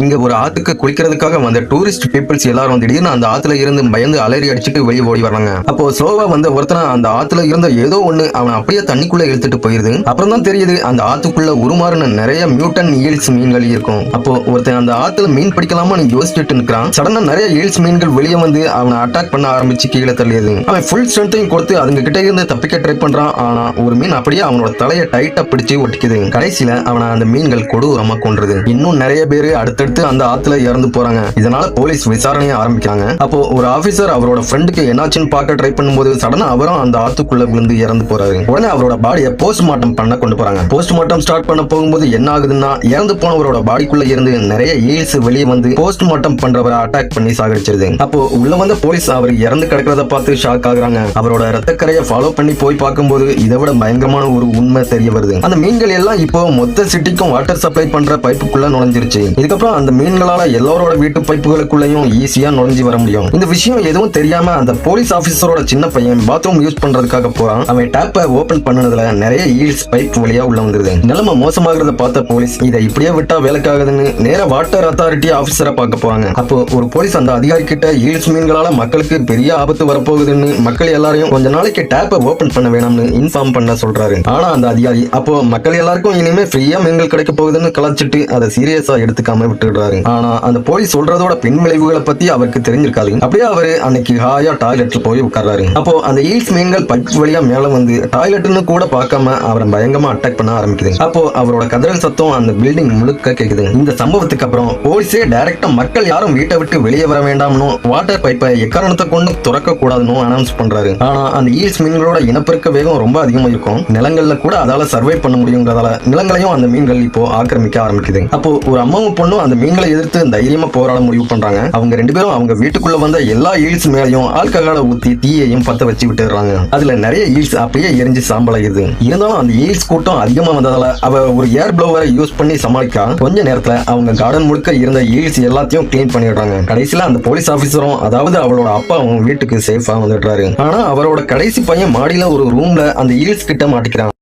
இங்க ஒரு ஆத்துக்கு குளிக்கிறதுக்காக வந்த டூரிஸ்ட் பீப்புள்ஸ் எல்லாரும் திடீர்னு அந்த ஆத்துல இருந்து பயந்து அலறி அடிச்சுட்டு வெளியே ஓடி வர்றாங்க. அப்போ ஸ்லோவா வந்த ஒருத்தன அந்த ஆத்துல இருந்த ஏதோ ஒண்ணு அவன் அப்படியே தண்ணிக்குள்ள இழுத்துட்டு போயிருது. அப்புறம் தான் தெரியுது அந்த ஆத்துக்குள்ள உருமாறின நிறைய மியூட்டன் ஈல்ஸ் மீன்கள் இருக்கும். அப்போ ஒருத்தன் அந்த ஆத்துல மீன் பிடிக்கலாமான்னு யோசிச்சுட்டு நிக்கிறான். சடனா நிறைய ஈல்ஸ் மீன்கள் வெளியே வந்து அவனை அட்டாக் பண்ண ஆரம்பிச்சு கீழே தள்ளியது. அவன் ஃபுல் ஸ்ட்ரென்த்தையும் கொடுத்து அதுங்க கிட்ட இருந்து தப்பிக்க ட்ரை பண்றான். ஆனா ஒரு மீன் அப்படியே அவனோட தலையை டைட்டா பிடிச்சு ஒட்டிக்குது. கடைசியில அவனை அந்த மீன்கள் கொடூரமா கொன்றது. இன்னும் நிறைய பேரு அடுத்தடுத்து அந்த ஆத்துல இறந்து போறாங்க. இதனால போலீஸ் விசாரணையை ஆரம்பிக்கிறாங்க. அப்போ ஒரு ஆபீசர் அவரோட ஃப்ரெண்டுக்கு என்னாச்சுன்னு பார்க்க ட்ரை பண்ணும்போது சடனா அவரும் அந்த ஆத்துக்குள்ள விழுந்து இறந்து போறாரு. உடனே அவரோட பாடியை போஸ்ட்மார்ட்டம் பண்ண கொண்டு போறாங்க. போஸ்ட்மார்ட்டம் ஸ்டார்ட் பண்ண போகும்போது என்ன ஆகுதுன்னா இறந்து போனவரோட பாடிக்குள்ள இருந்து நிறைய ஈல்ஸ் வெளியே வந்து போஸ்ட்மார்ட்டம் பண்றவரை அட்டாக் பண்ணி சாகடிச்சிருது. அப்போ உள்ள வந்த போலீஸ் அவர் இறந்து கிடக்கிறத பார்த்து ஷாக் ஆகுறாங்க. அவரோட ரத்தக்கரையை ஃபாலோ பண்ணி போய் பார்க்கும்போது இதை விட பயங்கரமான ஒரு உண்மை தெரிய வருது. அந்த மீன்கள் எல்லாம் இப்போ மொத்த சிட்டிக்கும் வாட்டர் சப்ளை பண்ற பைப்புக்குள்ள நுழைஞ்சிருச்சு. இதுக்கப்புறம் அந்த மீன்களால எல்லாரோட வீட்டு பைப்புகளுக்குள்ளயும் ஈஸியா நுழைஞ்சு வர முடியும். இந்த விஷயம் எதுவும் தெரியாம அந்த போலீஸ் ஆபீசரோட சின்ன பையன் பாத்ரூம் யூஸ் பண்றதுக்காக போறான். அவன் டேப்பை ஓபன் பண்ணதுல நிறைய ஈல்ஸ் பைப் வழியா உள்ள வந்துருது. நிலைமை மோசமாகிறத பார்த்த போலீஸ் இதை இப்படியே விட்டா வேலைக்காகுதுன்னு நேர வாட்டர் அத்தாரிட்டி ஆபீசரை பார்க்க போறாங்க. அப்போ ஒரு போலீஸ் அந்த அதிகாரி கிட்ட ஈல்ஸ் மீன்களால மக்களுக்கு பெரிய ஆபத்து வரப்போகுதுன்னு மக்கள் எல்லாரையும் கொஞ்ச நாளைக்கு டேப்பை ஓபன் பண்ண வேணாம்னு இன்ஃபார்ம் பண்ண சொல்றாரு. ஆனா அந்த அதிகாரி அப்போ மக்கள் எல்லாருக்கும் இனிமே ஃப்ரீயா மீன்கள் கிடைக்க போகுதுன்னு கலாச்சிட்டு அதை சீரியஸா எடுத்துக்காம விட்டுடுறாரு. ஆனா அந்த போலீஸ் சொல்றதோட பின் விளைவுகளை பத்தி அவருக்கு தெரிஞ்சிருக்காது. அப்படியே அவரு அன்னைக்கு ஹாயா டாய்லெட்ல போய் உட்கார்றாரு. அப்போ அந்த ஈல்ஸ் மீன்கள் பைப் வழியா மேல வந்து டாய்லெட்னு கூட பார்க்காம அவரை பயங்கரமா அட்டாக் பண்ண ஆரம்பிக்குது. அப்போ அவரோட கதறல் சத்தம் அந்த பில்டிங் முழுக்க கேக்குது. இந்த சம்பவத்துக்கு அப்புறம் போலீஸே டைரக்டா மக்கள் யாரும் வீட்டை விட்டு வெளியே வர வேண்டாம்னு வாட்டர் பைப்பை எக்காரணத்தை கொண்டு துறக்க கூடாதுன்னு அனௌன்ஸ் பண்றாரு. ஆனா அந்த ஈல்ஸ் மீன்களோட இனப்பெருக்க வேகம் ரொம்ப அதிகமா இருக்கும். நிலங்கள்ல கூட அதால சர்வை பண்ண முடியுங்கிறதால நிலங்களையும் அந்த மீன்கள் இப்போ ஆக்கிரமிக்க ஆரம்பிக்குது. அப்போ ஒரு அம்மாவும் பொண்ணும் அந்த மீன்களை எதிர்த்து தைரியமா போராட முடிவு பண்றாங்க. அவங்க ரெண்டு பேரும் அவங்க வீட்டுக்குள்ள வந்த எல்லா ஈல்ஸ் மேலையும் ஆல்கஹாலை ஊத்தி தீயையும் பத்த வச்சு விட்டுறாங்க. அதுல நிறைய ஈல்ஸ் அப்படியே எரிஞ்சு சாம்பலாயிருது. இருந்தாலும் அந்த ஈல்ஸ் கூட்டம் அதிகமா வந்ததால அவ ஒரு ஏர் ப்ளோவரை யூஸ் பண்ணி சமாளிக்கா கொஞ்ச நேரத்துல அவங்க கார்டன் முழுக்க இருந்த ஈல்ஸ் எல்லாத்தையும் கிளீன் பண்ணிடுறாங்க. கடைசியில அந்த போலீஸ் ஆபீசரும் அதாவது அவளோட அப்பா அவங்க வீட்டுக்கு சேஃபா வந்துடுறாரு. ஆனா அவரோட கடைசி பையன் மாடியில ஒரு ரூம்ல அந்த ஈல்ஸ் கிட்ட மாட்டிக்கிறான்.